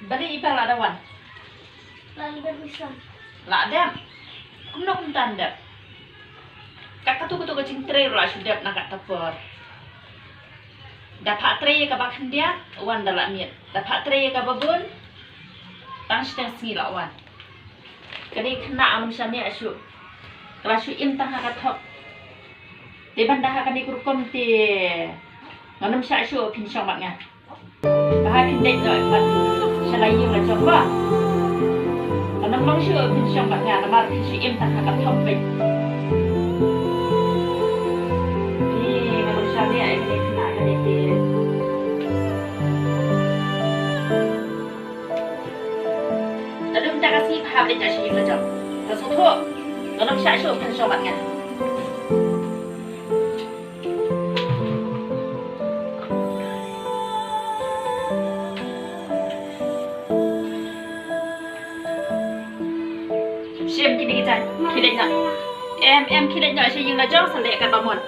Balik ipal ada wan. Lalu bisa. La dem. Kumno kum tandap. Kakak tu kutu kacing tray lah sudah nak tapor. Dapat tray ka bakhan dia wan dalam miet. Dapat tray ka babun. Tang sedang sila wan. Kali kena amun sami asu. Kalau asu im tang hakatok. Di bandar hakan dikurkom ti. Nganam sa asu pinsang baknya. Bahaya pindek dah empat. Selain lah coba. Nganam long asu pinsang baknya. Namar asu im tang hakatok baik. Sami ay kena ganiti. Tadum ta kasi pahable ta siya ngajam. Tasuto. Ganam siya siya kan sobat nga. Siyem kini kita kilit na. Em kilit na siya yung najam sa lek ka tamon.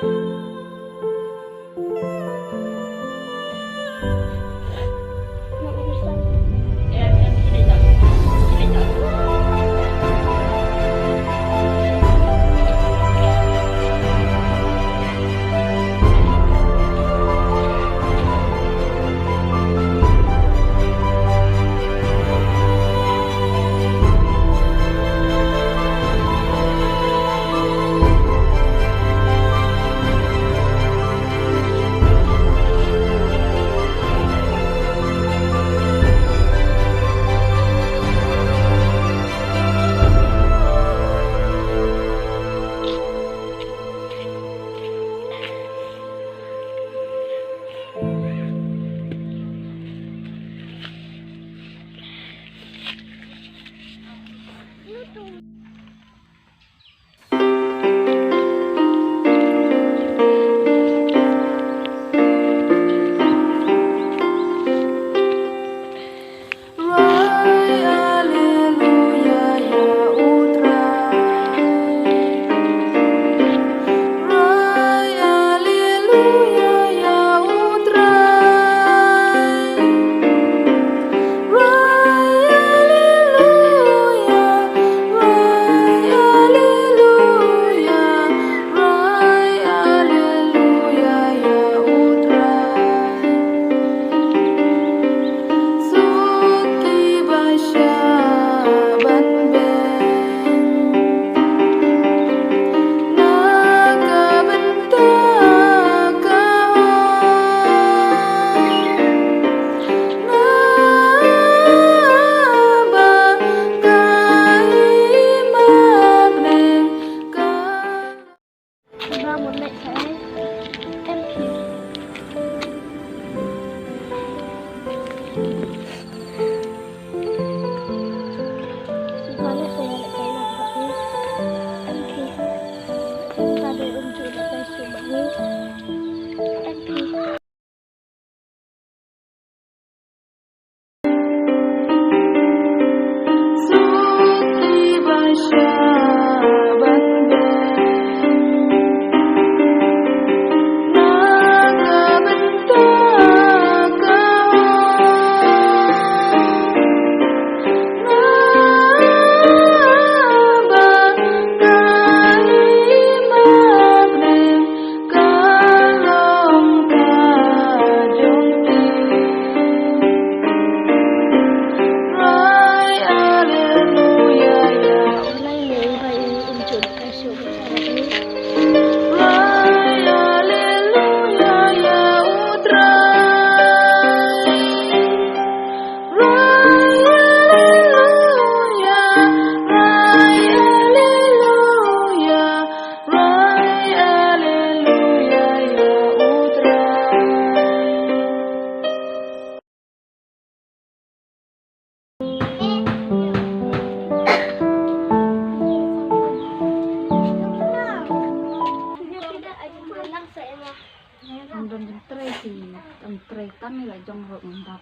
trong hội mình đọc.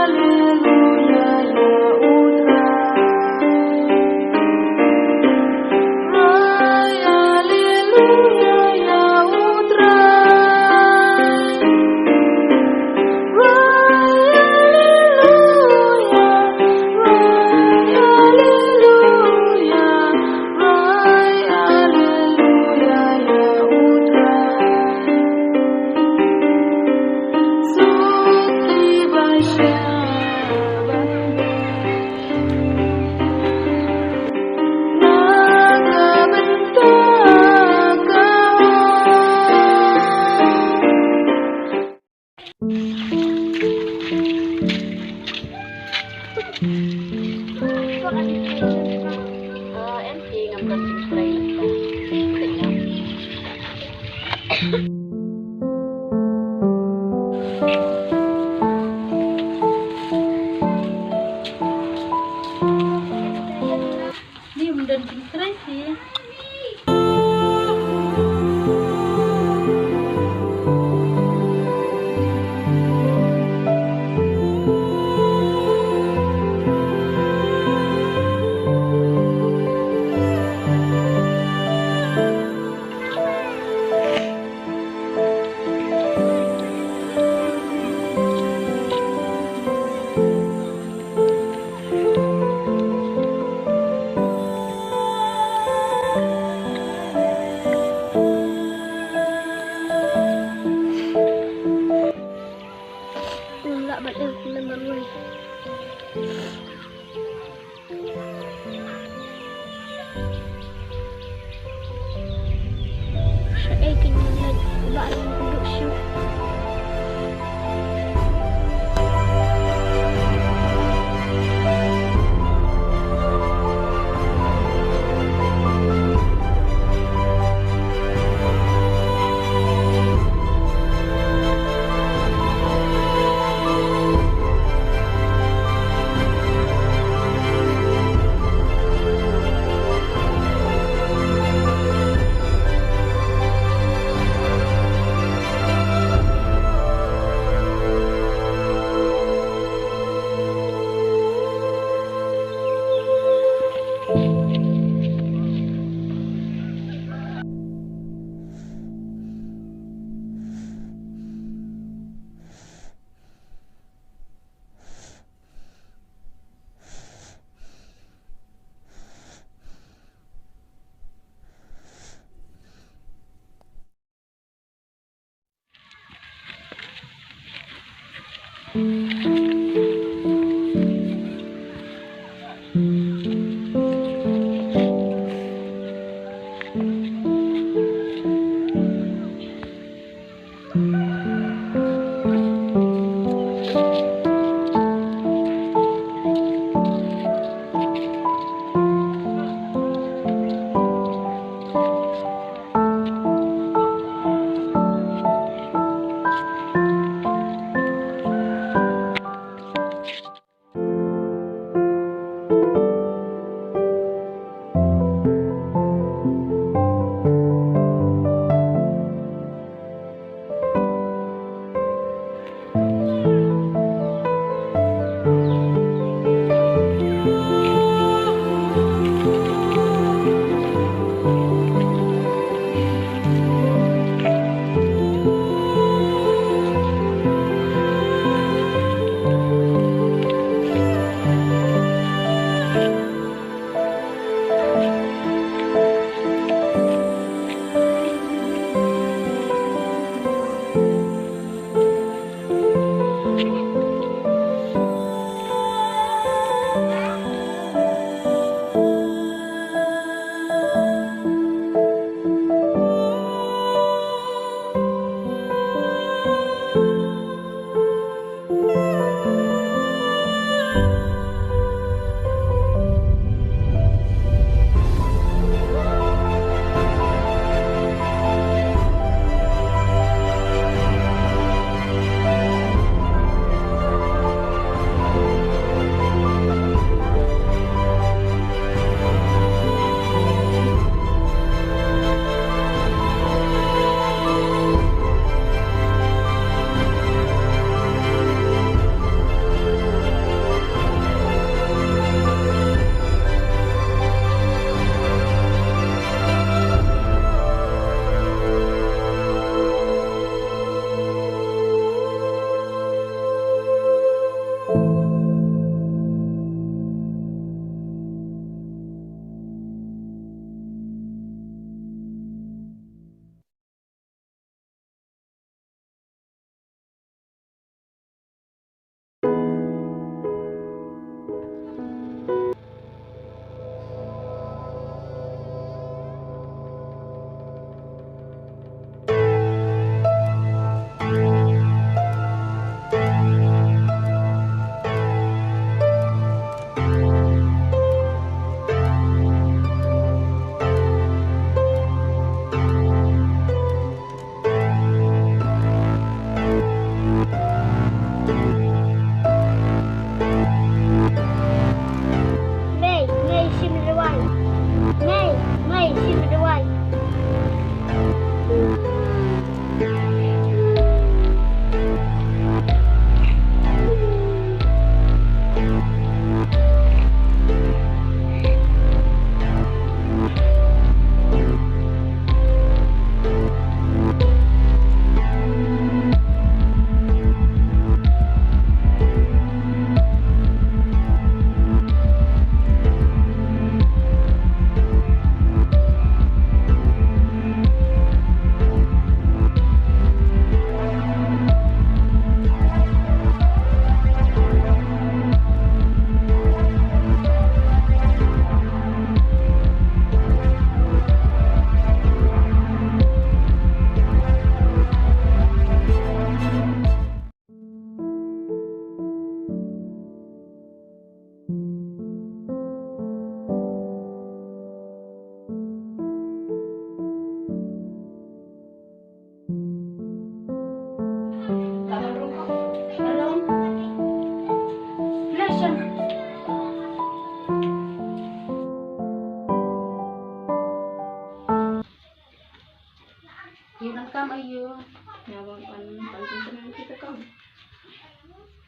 Alleluia. Ni benda pintar sih. Enggak baca number one. Saya kena nak duduk shoot.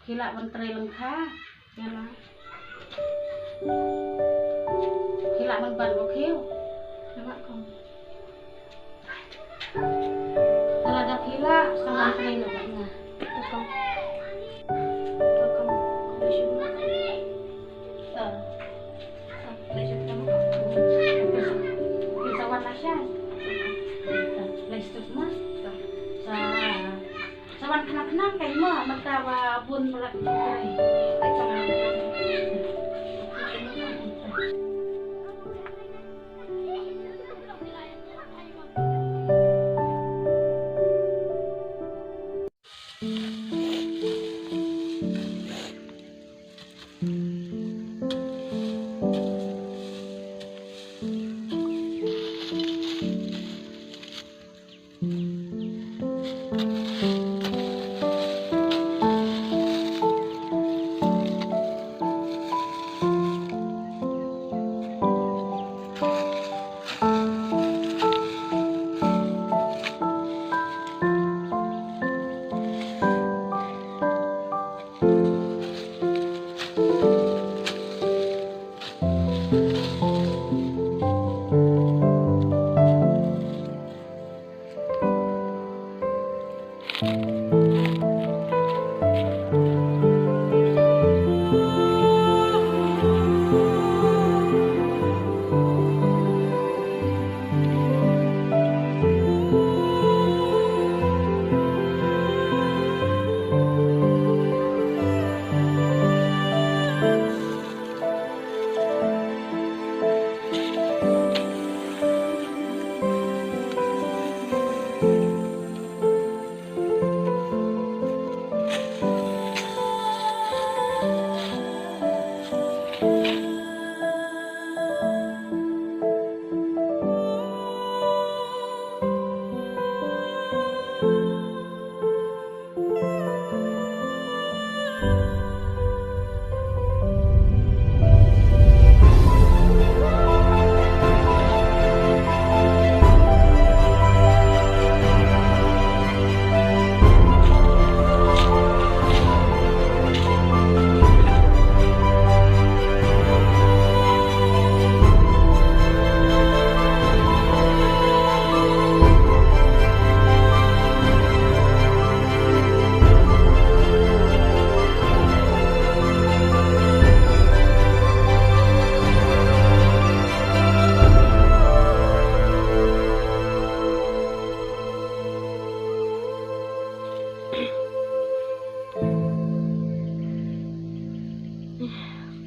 Hilak menteri lengka, ya lah. Hilak memban bokil, Nama kau. kalau ada hilak sama menteri lengkanya. Kakak. Kakak. Kudu syukur. Belajar kamu kau. Pisawan lasyan. Lestus mas. Sawan kena kay mo, magtawa bun pala kay. Ay, pangalan ko.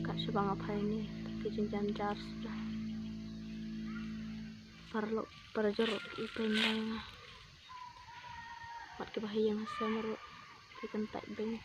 Kak sebang apa ini? Tapi jenjang jar sudah. Perlu perjur ipendang. Mat kebahayaan sama ro. Dikentak beng.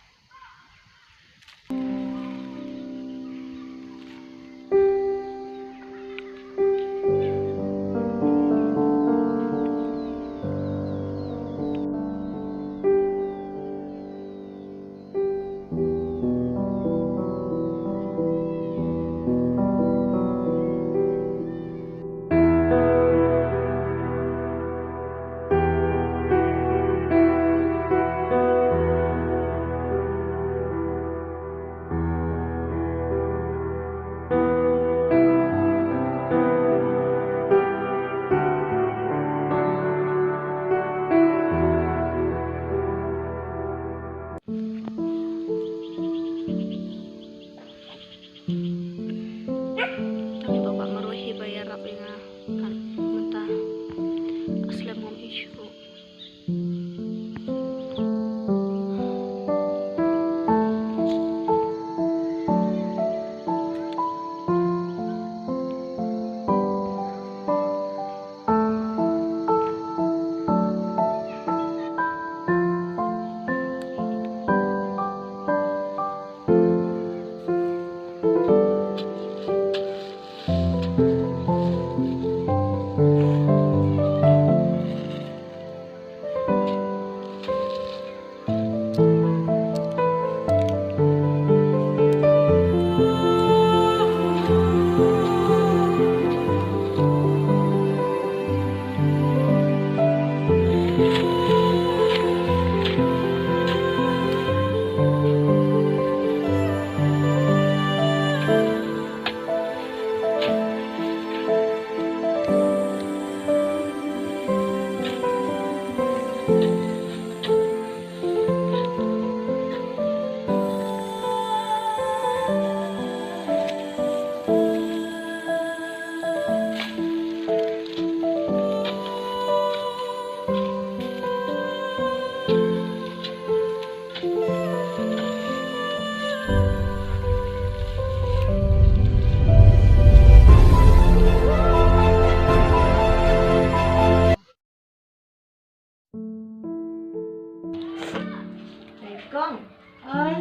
con. Ơi.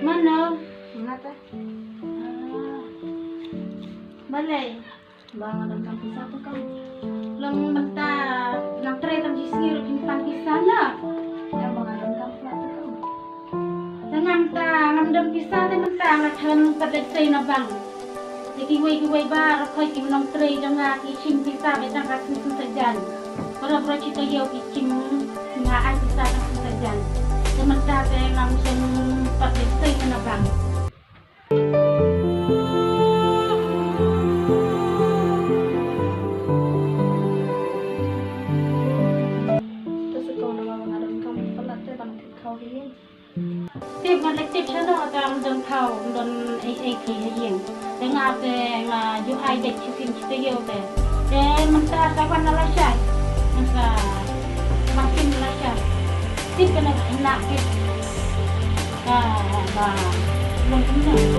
Mana? Ngata. Balay. Bang ada dalam pisah tu con. Lang mata nang tre tam jisir pinpan pisah na. Yang bang ada dalam plat tu con. Ngam ta ngam dam pisah te mata la than padet sei na bang. Ki wei ba ra khoi ki nong tre janga ki chim pisah be jang ka su sajan. Para pro cita yo ki chim nga ai pisah ka su sajan. Te mata te ngam sen padet sei na bang. Terus con ada bang ada dalam plat tu bang kau hian. Tiếp mà lấy tiếp cho nó đang đơn thầu đơn ấy thì hiện để ngà về ngà du ai để chụp phim chụp video về để mình ta sẽ quan là sai mình ta makin là sai tiếp cái này nặng cái và luôn cũng được.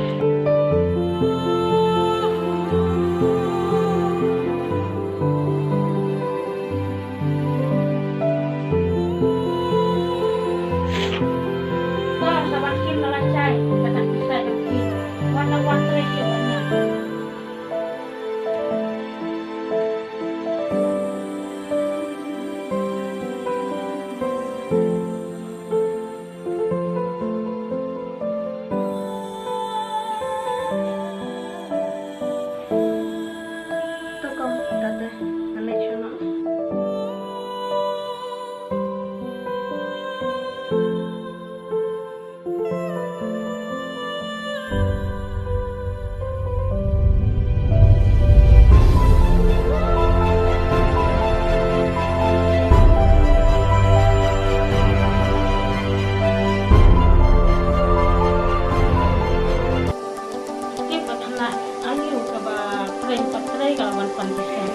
Tu con tate ane chuno. Tiếp vào thằng lại ai hiểu cả bà keren patrai kalau wan pantesan.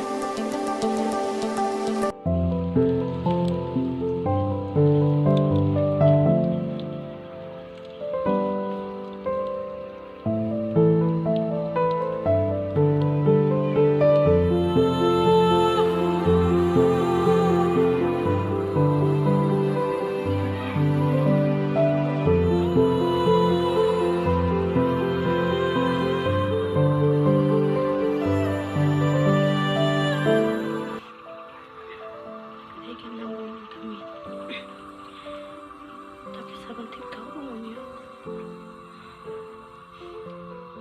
Tapi saban tikau punya.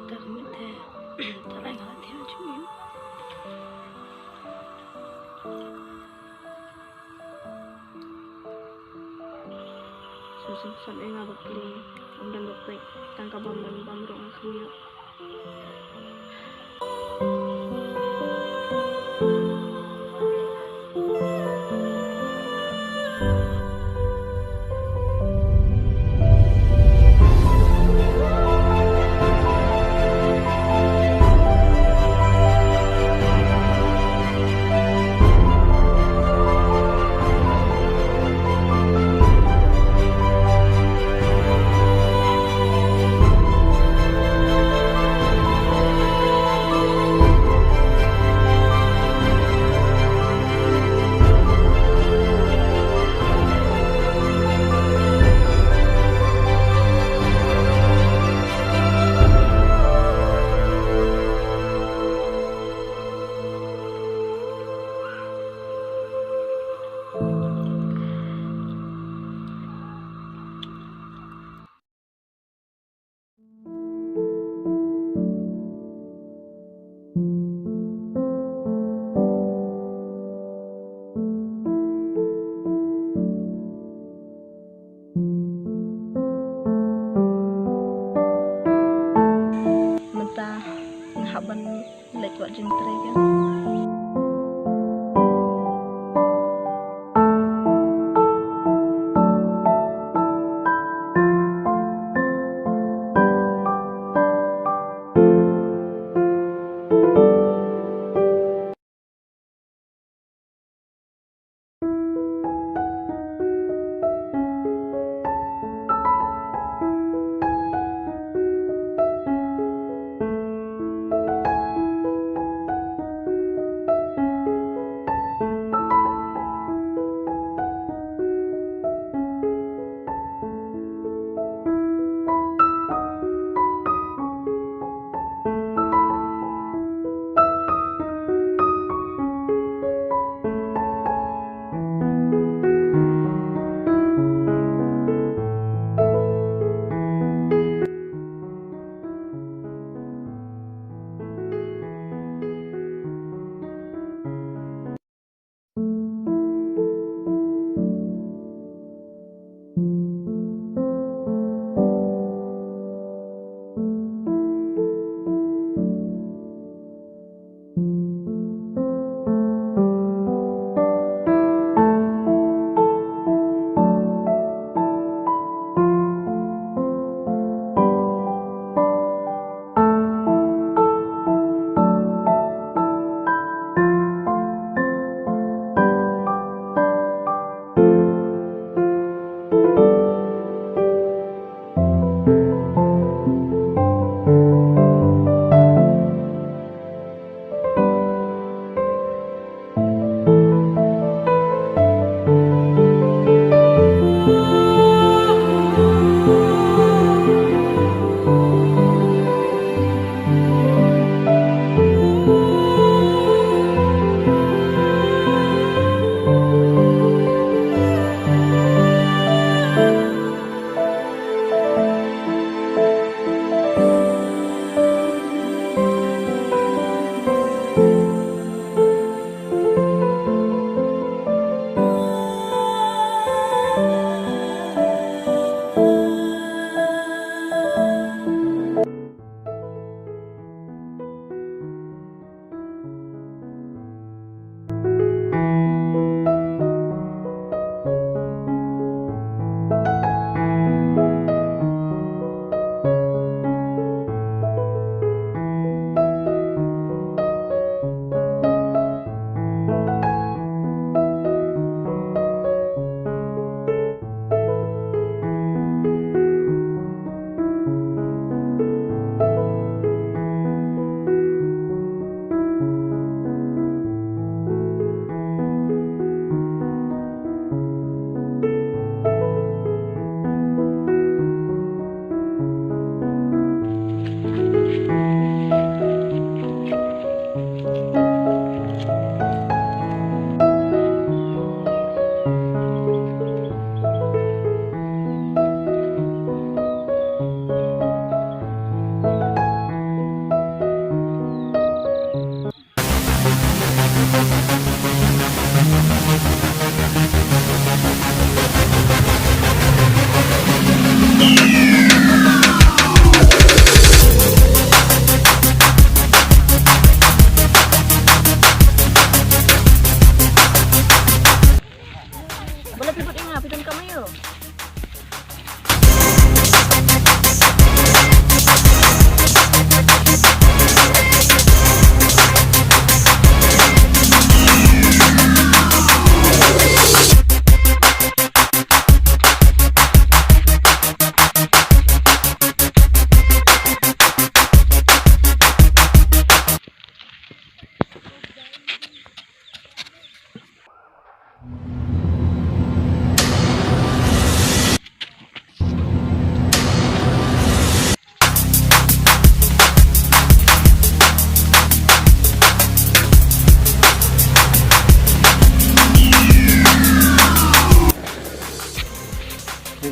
Tak minta, tak lain kalau dia cuma. Susun enggak bakli, dan bakli tangkap bamrong kami. haban lek wa jeng trega.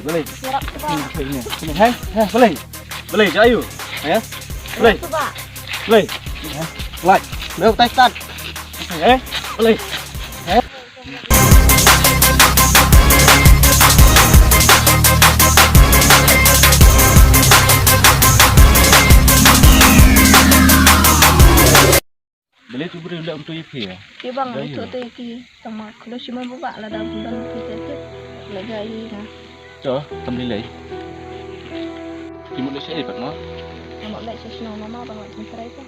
Balik. Siap coba. Ini. Sini, hai. Balik. Balik cho ayu. Ya. Balik. Coba. Balik. Lại. Đưa tay start. Đấy. Balik. Đấy. Balik tu beri ulang untuk IP ya. Dia bang Dah, untuk ya. teki sama kalau cuma bawa lah dah bulan kita tu. Lagi nah. Cho, tâm lý lấy. Thì một đứa sẽ để bật nó. Nama lại cho snow mama bang macam serai tu.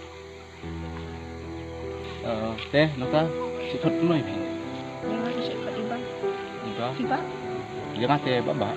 Teh, nó ta sẽ thuật nuôi mình. Yang ada cakap ibang. Enggak. Ibang. Jangan teh babak.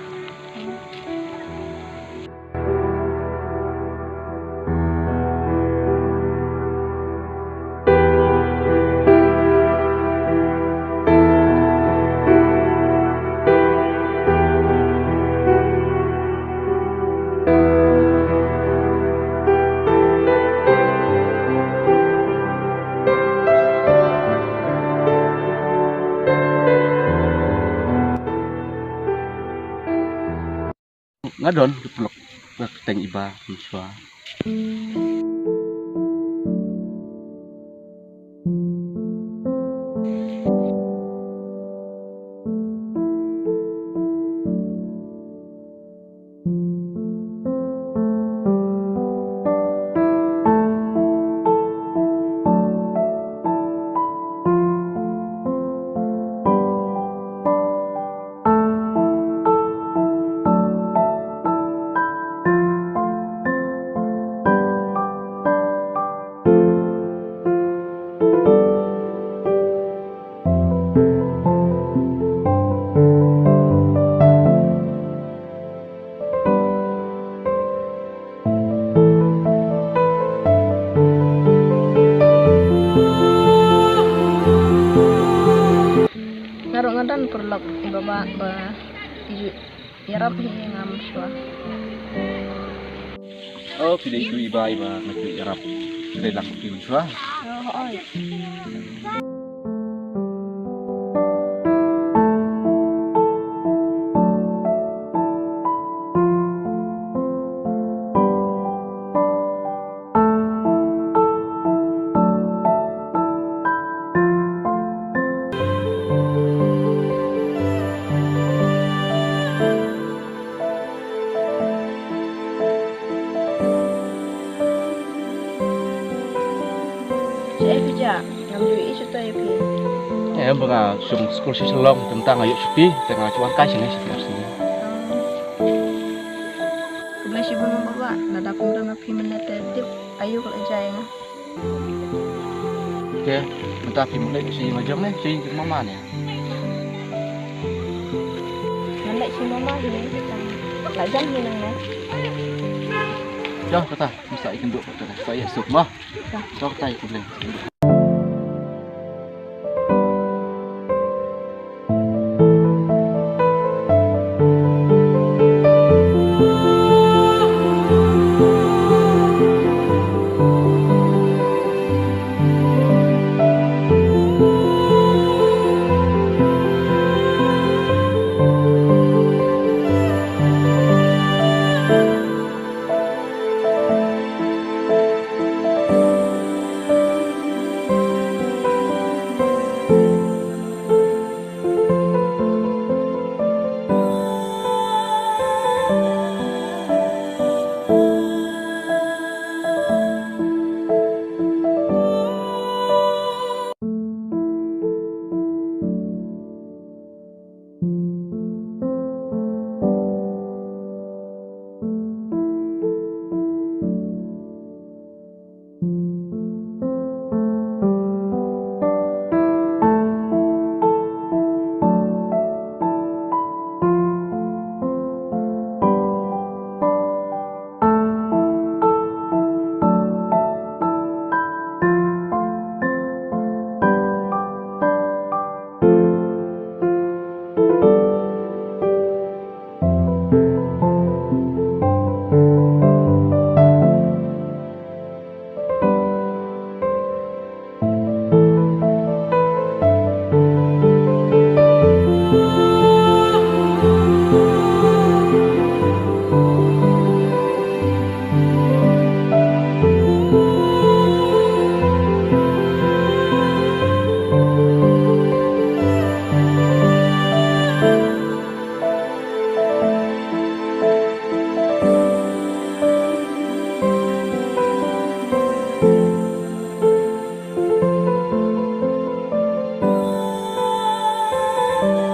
Ngadon peluk teng iba miswa. Ngadan perlok baba ba yarap ni ngam swa. Oh, pilih itu iba macam Arab. Pilih laku pilih miswa. Oh oi. Saya kerja ngam duit itu tu pi. Em bang sung sekolah si selong tentang ayat sepi tengah cuan kai sini sini. Kebelah si bang baba nada pun dah ngapi menete tip ayu kalau jaya ngah. Oke, minta pi mulai si macam ni, si mama ni. Nalek si mama ni. Lajan ni nang nah. Jauh kata, bisa ikan duk kata. Saya sup mah. Jauh kata ikut boleh. Bye.